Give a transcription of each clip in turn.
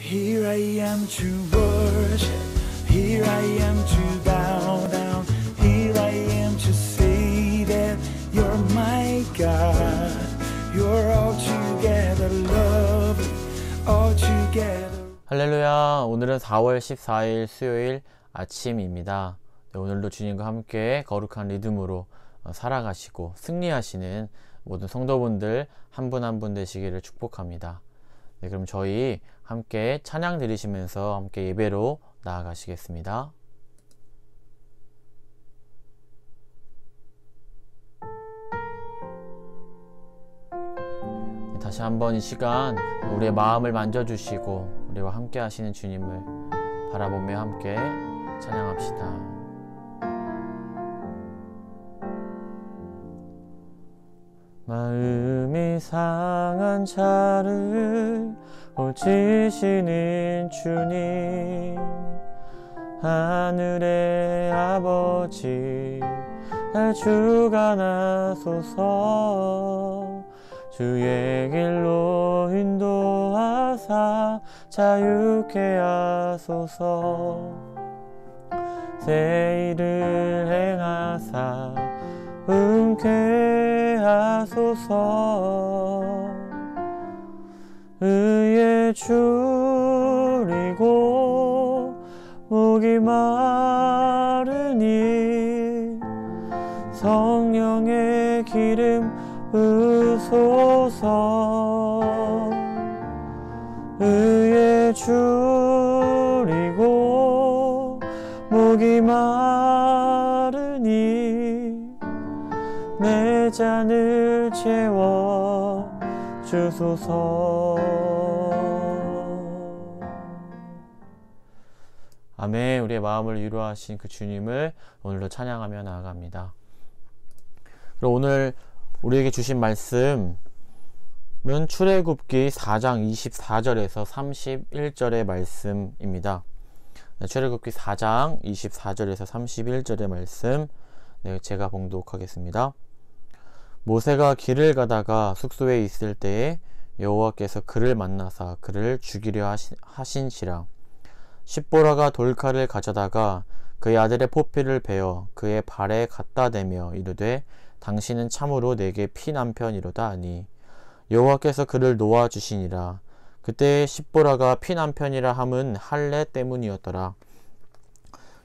Here I am to worship, here I am to bow down, here I am to say that you're my God. You're altogether lovely, altogether. 할렐루야. 오늘은 4월 14일 수요일 아침입니다. 오늘도 주님과 함께 거룩한 리듬으로 살아가시고 승리하시는 모든 성도분들 한 분 한 분 되시기를 축복합니다. 네, 그럼 저희 함께 찬양 드리시면서 함께 예배로 나아가시겠습니다. 네, 다시 한번 이 시간 우리의 마음을 만져주시고 우리와 함께 하시는 주님을 바라보며 함께 찬양합시다. 마음이 상한 자를 고치시는 주님, 하늘의 아버지 날 주관하소서. 주의 길로 인도하사 자유케 하소서. 새 일을 행하사 은쾌 하소서. 의에 줄이고 목이 마르니 성령의 기름 부으소서. 의에 줄이고 목이 마르니 내 잔을 채워 주소서. 아멘. 우리의 마음을 위로하신 그 주님을 오늘도 찬양하며 나아갑니다. 그럼 오늘 우리에게 주신 말씀은 출애굽기 4장 24절에서 31절의 말씀입니다. 출애굽기 4장 24절에서 31절의 말씀 제가 봉독하겠습니다. 모세가 길을 가다가 숙소에 있을 때에 여호와께서 그를 만나사 그를 죽이려 하신시라. 십보라가 돌칼을 가져다가 그의 아들의 포피를 베어 그의 발에 갖다 대며 이르되 당신은 참으로 내게 피 남편이로다 하니 여호와께서 그를 놓아주시니라. 그때 십보라가 피 남편이라 함은 할례 때문이었더라.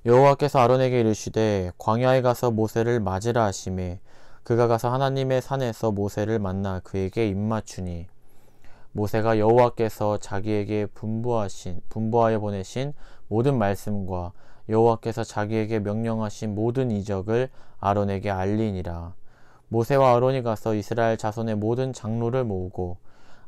여호와께서 아론에게 이르시되 광야에 가서 모세를 맞으라 하시매 그가 가서 하나님의 산에서 모세를 만나 그에게 입맞추니 모세가 여호와께서 자기에게 분부하여 보내신 모든 말씀과 여호와께서 자기에게 명령하신 모든 이적을 아론에게 알리니라. 모세와 아론이 가서 이스라엘 자손의 모든 장로를 모으고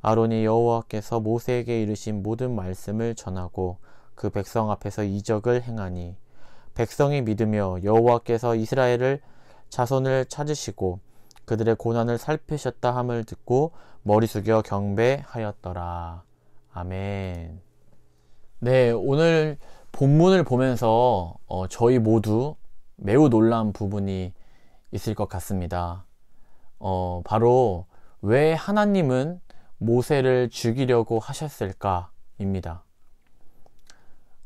아론이 여호와께서 모세에게 이르신 모든 말씀을 전하고 그 백성 앞에서 이적을 행하니 백성이 믿으며 여호와께서 이스라엘을 자손을 찾으시고 그들의 고난을 살피셨다 함을 듣고 머리 숙여 경배하였더라. 아멘. 네, 오늘 본문을 보면서 저희 모두 매우 놀라운 부분이 있을 것 같습니다. 바로 왜 하나님은 모세를 죽이려고 하셨을까입니다.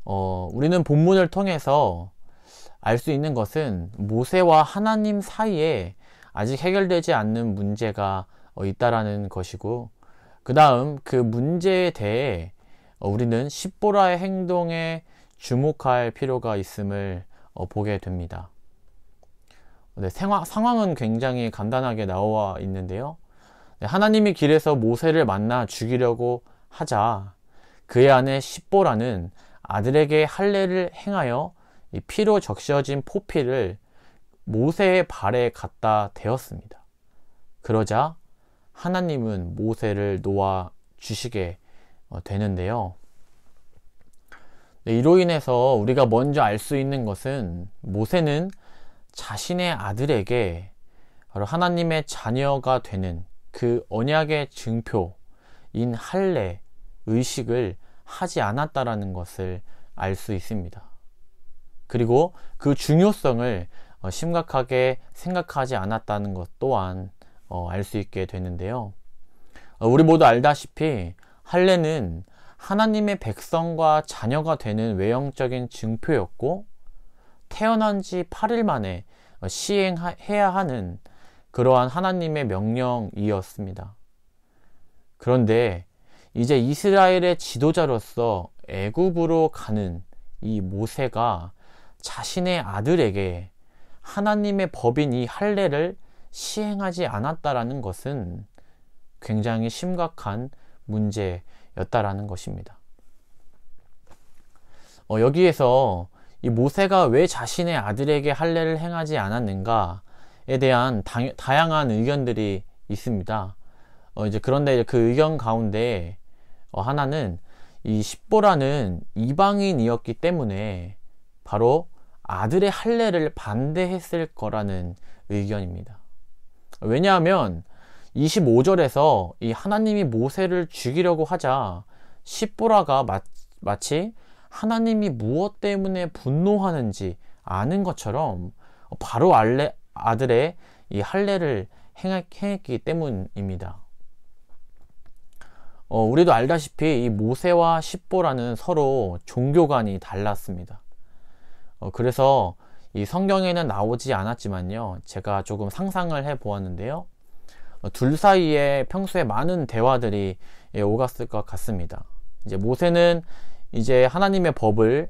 우리는 본문을 통해서 알 수 있는 것은 모세와 하나님 사이에 아직 해결되지 않는 문제가 있다라는 것이고, 그 다음 그 문제에 대해 우리는 십보라의 행동에 주목할 필요가 있음을 보게 됩니다. 네, 상황은 굉장히 간단하게 나와 있는데요. 네, 하나님이 길에서 모세를 만나 죽이려고 하자 그의 아내 십보라는 아들에게 할례를 행하여 이 피로 적셔진 포피를 모세의 발에 갖다 대었습니다. 그러자 하나님은 모세를 놓아 주시게 되는데요. 네, 이로 인해서 우리가 먼저 알 수 있는 것은 모세는 자신의 아들에게 바로 하나님의 자녀가 되는 그 언약의 증표인 할례 의식을 하지 않았다라는 것을 알 수 있습니다. 그리고 그 중요성을 심각하게 생각하지 않았다는 것 또한 알 수 있게 되는데요. 우리 모두 알다시피 할례는 하나님의 백성과 자녀가 되는 외형적인 증표였고, 태어난 지 8일 만에 시행해야 하는 그러한 하나님의 명령이었습니다. 그런데 이제 이스라엘의 지도자로서 애굽으로 가는 이 모세가 자신의 아들에게 하나님의 법인 이 할례를 시행하지 않았다라는 것은 굉장히 심각한 문제였다라는 것입니다. 여기에서 이 모세가 왜 자신의 아들에게 할례를 행하지 않았는가에 대한 다양한 의견들이 있습니다. 그런데 그 의견 가운데 하나는 이 십보라는 이방인이었기 때문에 바로 아들의 할례를 반대했을 거라는 의견입니다. 왜냐하면 25절에서 이 하나님이 모세를 죽이려고 하자 십보라가 마치 하나님이 무엇 때문에 분노하는지 아는 것처럼 바로 아들의 이 할례를 행했기 때문입니다. 우리도 알다시피 이 모세와 십보라는 서로 종교관이 달랐습니다. 그래서 이 성경에는 나오지 않았지만요, 제가 조금 상상을 해 보았는데요, 둘 사이에 평소에 많은 대화들이 오갔을 것 같습니다. 이제 모세는 이제 하나님의 법을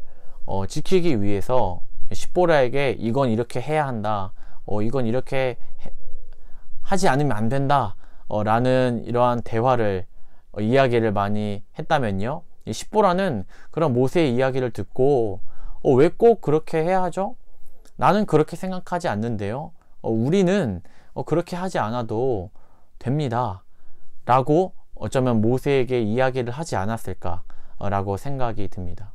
지키기 위해서 십보라에게 이건 이렇게 해야 한다, 이건 이렇게 하지 않으면 안 된다 라는 이러한 대화를 이야기를 많이 했다면요, 이 십보라는 그런 모세의 이야기를 듣고 왜 꼭 그렇게 해야 하죠? 나는 그렇게 생각하지 않는데요, 우리는 그렇게 하지 않아도 됩니다 라고 어쩌면 모세에게 이야기를 하지 않았을까 라고 생각이 듭니다.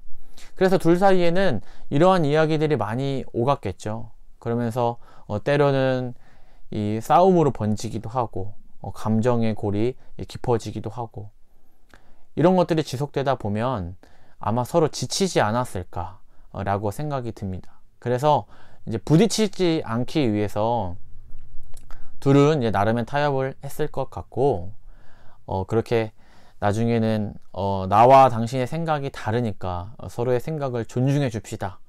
그래서 둘 사이에는 이러한 이야기들이 많이 오갔겠죠. 그러면서 때로는 이 싸움으로 번지기도 하고 감정의 골이 깊어지기도 하고, 이런 것들이 지속되다 보면 아마 서로 지치지 않았을까 라고 생각이 듭니다. 그래서 이제 부딪히지 않기 위해서 둘은 이제 나름의 타협을 했을 것 같고, 그렇게 나중에는 나와 당신의 생각이 다르니까 서로의 생각을 존중해 줍시다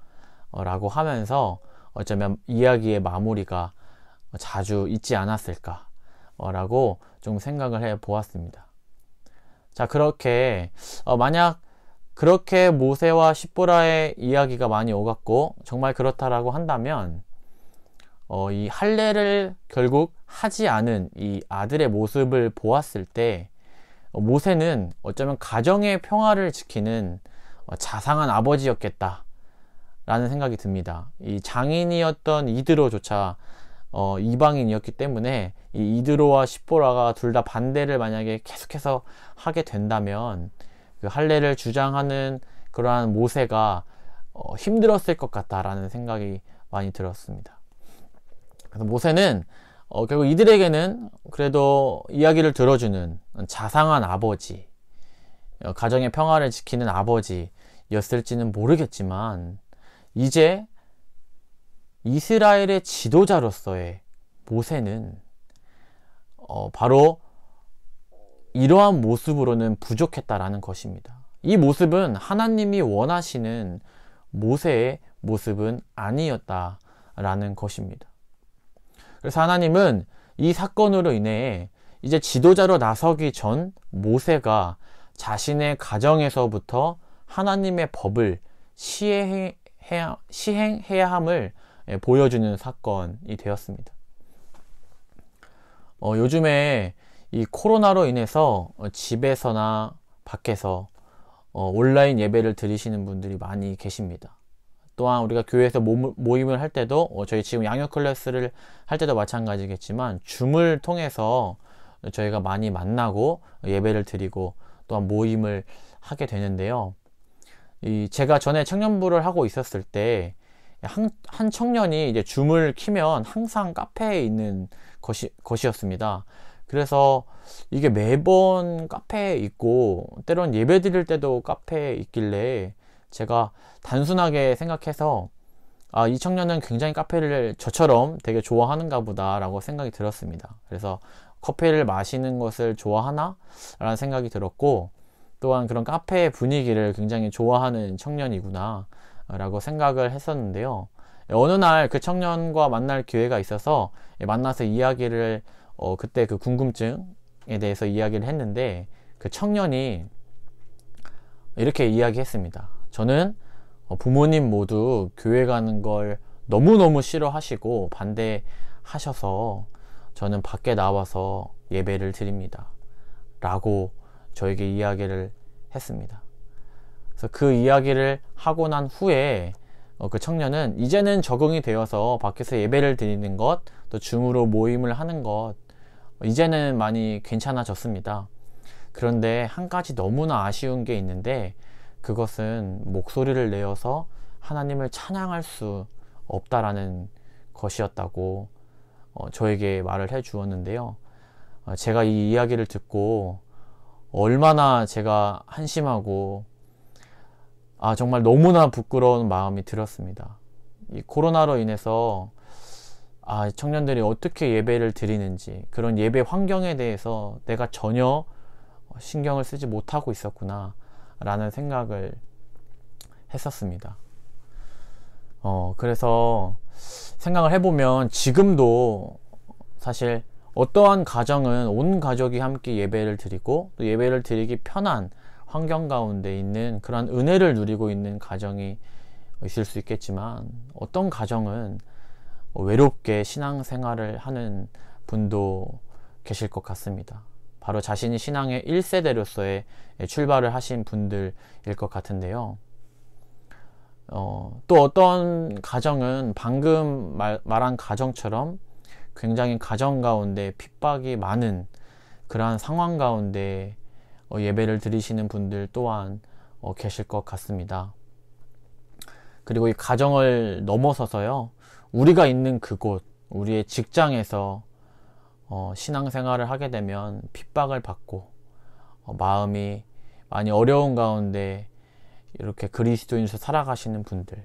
라고 하면서 어쩌면 이야기의 마무리가 자주 있지 않았을까 라고 좀 생각을 해 보았습니다. 자, 그렇게 만약 그렇게 모세와 십보라의 이야기가 많이 오갔고 정말 그렇다라고 한다면 이 할례를 결국 하지 않은 이 아들의 모습을 보았을 때 모세는 어쩌면 가정의 평화를 지키는 자상한 아버지였겠다 라는 생각이 듭니다. 이 장인이었던 이드로조차 이방인이었기 때문에 이 이드로와 십보라가 둘 다 반대를 만약에 계속해서 하게 된다면 그 할례를 주장하는 그러한 모세가 힘들었을 것 같다라는 생각이 많이 들었습니다. 그래서 모세는 결국 이들에게는 그래도 이야기를 들어주는 자상한 아버지, 가정의 평화를 지키는 아버지였을지는 모르겠지만, 이제 이스라엘의 지도자로서의 모세는 바로 이러한 모습으로는 부족했다라는 것입니다. 이 모습은 하나님이 원하시는 모세의 모습은 아니었다라는 것입니다. 그래서 하나님은 이 사건으로 인해 이제 지도자로 나서기 전 모세가 자신의 가정에서부터 하나님의 법을 시행해야 함을 보여주는 사건이 되었습니다. 요즘에 이 코로나로 인해서 집에서나 밖에서 온라인 예배를 드리시는 분들이 많이 계십니다. 또한 우리가 교회에서 모임을 할 때도 저희 지금 양육 클래스를 할 때도 마찬가지겠지만 줌을 통해서 저희가 많이 만나고 예배를 드리고 또한 모임을 하게 되는데요. 제가 전에 청년부를 하고 있었을 때 한 청년이 이제 줌을 키면 항상 카페에 있는 것이었습니다. 그래서 이게 매번 카페에 있고 때론 예배 드릴 때도 카페에 있길래 제가 단순하게 생각해서 이 청년은 굉장히 카페를 저처럼 되게 좋아하는가 보다 라고 생각이 들었습니다. 그래서 커피를 마시는 것을 좋아하나? 라는 생각이 들었고, 또한 그런 카페 분위기를 굉장히 좋아하는 청년이구나 라고 생각을 했었는데요. 어느 날 그 청년과 만날 기회가 있어서 만나서 이야기를 그때 그 궁금증에 대해서 이야기를 했는데, 그 청년이 이렇게 이야기했습니다. 저는 부모님 모두 교회 가는 걸 너무너무 싫어하시고 반대하셔서 저는 밖에 나와서 예배를 드립니다 라고 저에게 이야기를 했습니다. 그래서 그 이야기를 하고 난 후에 그 청년은 이제는 적응이 되어서 밖에서 예배를 드리는 것, 또 줌으로 모임을 하는 것, 이제는 많이 괜찮아졌습니다. 그런데 한 가지 너무나 아쉬운 게 있는데, 그것은 목소리를 내어서 하나님을 찬양할 수 없다라는 것이었다고 저에게 말을 해 주었는데요. 제가 이 이야기를 듣고 얼마나 제가 한심하고 정말 너무나 부끄러운 마음이 들었습니다. 이 코로나로 인해서 청년들이 어떻게 예배를 드리는지, 그런 예배 환경에 대해서 내가 전혀 신경을 쓰지 못하고 있었구나 라는 생각을 했었습니다. 그래서 생각을 해보면 지금도 사실 어떠한 가정은 온 가족이 함께 예배를 드리고 또 예배를 드리기 편한 환경 가운데 있는 그런 은혜를 누리고 있는 가정이 있을 수 있겠지만, 어떤 가정은 외롭게 신앙생활을 하는 분도 계실 것 같습니다. 바로 자신이 신앙의 1세대로서의 출발을 하신 분들일 것 같은데요. 또 어떤 가정은 방금 말한 가정처럼 굉장히 가정 가운데 핍박이 많은 그러한 상황 가운데 예배를 드리시는 분들 또한 계실 것 같습니다. 그리고 이 가정을 넘어서서요, 우리가 있는 그곳, 우리의 직장에서 신앙생활을 하게 되면 핍박을 받고 마음이 많이 어려운 가운데 이렇게 그리스도인으로 살아가시는 분들,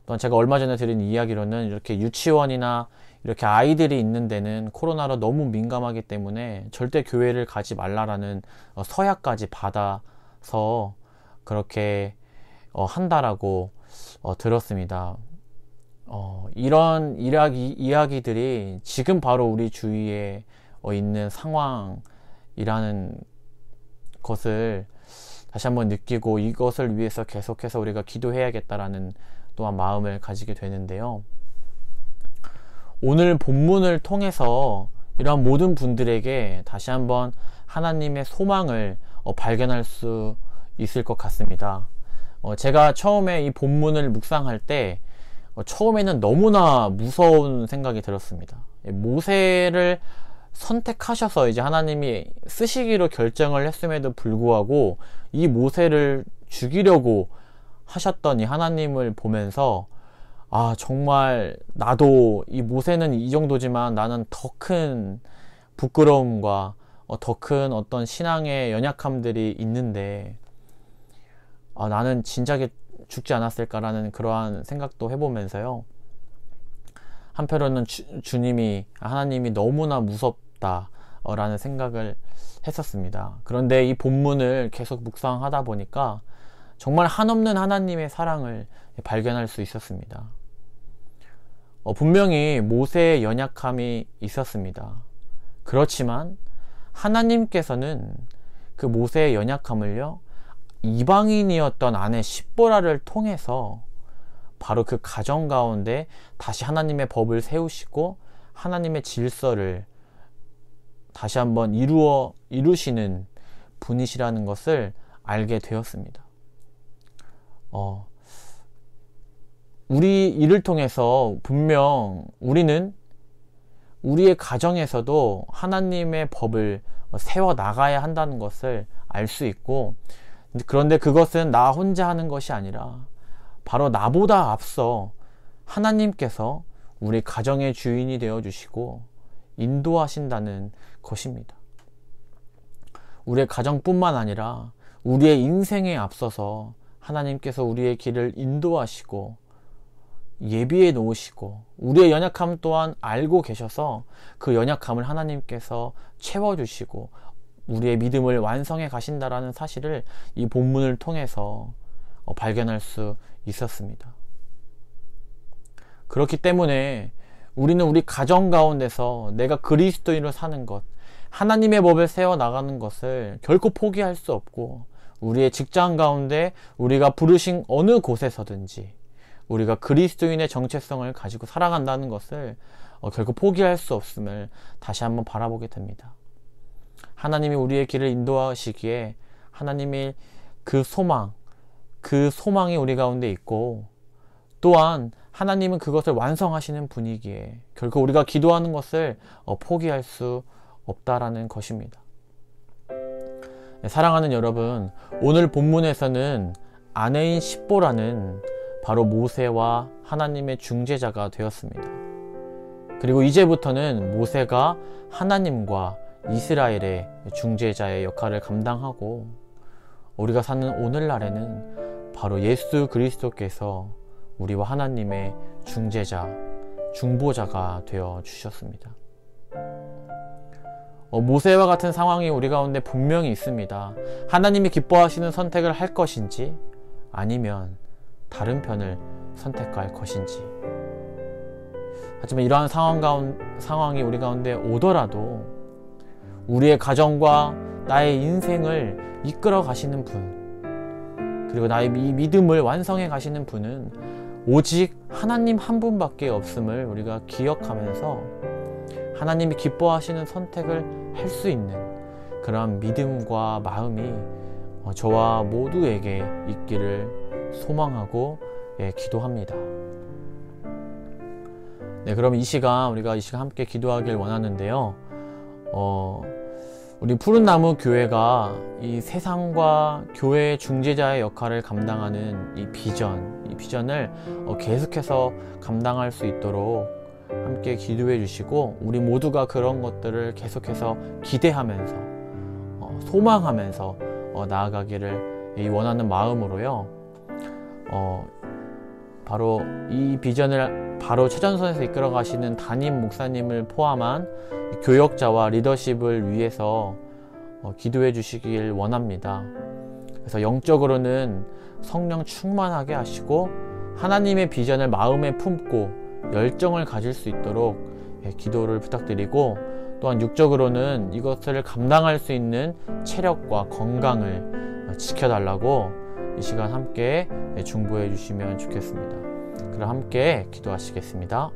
또한 제가 얼마 전에 드린 이야기로는 이렇게 유치원이나 이렇게 아이들이 있는 데는 코로나로 너무 민감하기 때문에 절대 교회를 가지 말라라는 서약까지 받아서 그렇게 한다라고 들었습니다. 이런 이야기들이 지금 바로 우리 주위에 있는 상황이라는 것을 다시 한번 느끼고, 이것을 위해서 계속해서 우리가 기도해야겠다라는 또한 마음을 가지게 되는데요. 오늘 본문을 통해서 이런 모든 분들에게 다시 한번 하나님의 소망을 발견할 수 있을 것 같습니다. 제가 처음에 이 본문을 묵상할 때 처음에는 너무나 무서운 생각이 들었습니다. 모세를 선택하셔서 이제 하나님이 쓰시기로 결정을 했음에도 불구하고 이 모세를 죽이려고 하셨던 이 하나님을 보면서 정말 나도, 이 모세는 이 정도지만 나는 더 큰 부끄러움과 더 큰 어떤 신앙의 연약함들이 있는데 나는 진작에 죽지 않았을까라는 그러한 생각도 해보면서요, 한편으로는 하나님이 너무나 무섭다라는 생각을 했었습니다. 그런데 이 본문을 계속 묵상하다 보니까 정말 한없는 하나님의 사랑을 발견할 수 있었습니다. 분명히 모세의 연약함이 있었습니다. 그렇지만 하나님께서는 그 모세의 연약함을요, 이방인이었던 아내 십보라를 통해서 바로 그 가정 가운데 다시 하나님의 법을 세우시고 하나님의 질서를 다시 한번 이루시는 분이시라는 것을 알게 되었습니다. 우리 이를 통해서 분명 우리는 우리의 가정에서도 하나님의 법을 세워 나가야 한다는 것을 알 수 있고, 그런데 그것은 나 혼자 하는 것이 아니라 바로 나보다 앞서 하나님께서 우리 가정의 주인이 되어 주시고 인도하신다는 것입니다. 우리의 가정뿐만 아니라 우리의 인생에 앞서서 하나님께서 우리의 길을 인도하시고 예비해 놓으시고 우리의 연약함 또한 알고 계셔서 그 연약함을 하나님께서 채워주시고 우리의 믿음을 완성해 가신다라는 사실을 이 본문을 통해서 발견할 수 있었습니다. 그렇기 때문에 우리는 우리 가정 가운데서 내가 그리스도인으로 사는 것, 하나님의 법을 세워나가는 것을 결코 포기할 수 없고, 우리의 직장 가운데 우리가 부르신 어느 곳에서든지 우리가 그리스도인의 정체성을 가지고 살아간다는 것을 결코 포기할 수 없음을 다시 한번 바라보게 됩니다. 하나님이 우리의 길을 인도하시기에 하나님이 그 소망이 우리 가운데 있고, 또한 하나님은 그것을 완성하시는 분이기에 결코 우리가 기도하는 것을 포기할 수 없다라는 것입니다. 사랑하는 여러분, 오늘 본문에서는 아내인 십보라는 바로 모세와 하나님의 중재자가 되었습니다. 그리고 이제부터는 모세가 하나님과 이스라엘의 중재자의 역할을 감당하고, 우리가 사는 오늘날에는 바로 예수 그리스도께서 우리와 하나님의 중재자, 중보자가 되어 주셨습니다. 모세와 같은 상황이 우리 가운데 분명히 있습니다. 하나님이 기뻐하시는 선택을 할 것인지 아니면 다른 편을 선택할 것인지. 하지만 이러한 상황이 우리 가운데 오더라도 우리의 가정과 나의 인생을 이끌어 가시는 분, 그리고 나의 이 믿음을 완성해 가시는 분은 오직 하나님 한 분밖에 없음을 우리가 기억하면서 하나님이 기뻐하시는 선택을 할 수 있는 그런 믿음과 마음이 저와 모두에게 있기를 소망하고 기도합니다. 네, 그럼 우리가 이 시간 함께 기도하길 원하는데요. 우리 푸른나무 교회가 이 세상과 교회의 중재자의 역할을 감당하는 이 비전을 계속해서 감당할 수 있도록 함께 기도해 주시고, 우리 모두가 그런 것들을 계속해서 기대하면서 소망하면서 나아가기를 원하는 마음으로요. 바로 이 비전을 바로 최전선에서 이끌어 가시는 담임 목사님을 포함한 교역자와 리더십을 위해서 기도해 주시길 원합니다. 그래서 영적으로는 성령 충만하게 하시고 하나님의 비전을 마음에 품고 열정을 가질 수 있도록 기도를 부탁드리고, 또한 육적으로는 이것을 감당할 수 있는 체력과 건강을 지켜달라고 이 시간 함께 중보해 주시면 좋겠습니다. 그럼 함께 기도하시겠습니다.